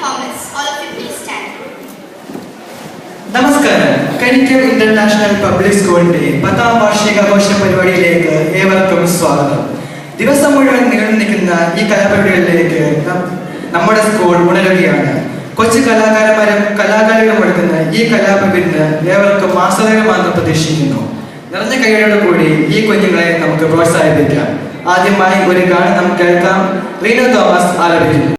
performance. All of you please stand. നമസ്കാരം. Karikkal international public സ്കൂളിന്റെ 10ാം വാർഷികാഘോഷ പരിപാടിയിലേക്ക് ഏവർക്കും സ്വാഗതം. ദിവസം മുഴുവൻ നീണ്ടു നിൽക്കുന്ന ഈ കലാപരിപാടികളിലേക്ക് നമ്മുടെ സ്കൂൾ ഉണരുകയാണ്. കൊച്ചു കലാകാരന്മാരും കലാകാരികളും എടുക്കുന്ന ഈ കലാപരിപാടിന് ഏവർക്കും ആസ്വാദകമാണെന്ന് പ്രതീക്ഷിക്കുന്നു. നിറഞ്ഞ കൈയോടെ കൂടി ഈ കുഞ്ഞുങ്ങളെ നമുക്ക് പ്രോത്സാഹിപ്പിക്കാം. ആദ്യമായി ഒരു ഗാനം നമുക്ക് കേൾക്കാം. റീന തോമസ് ആലപിക്കുന്നു.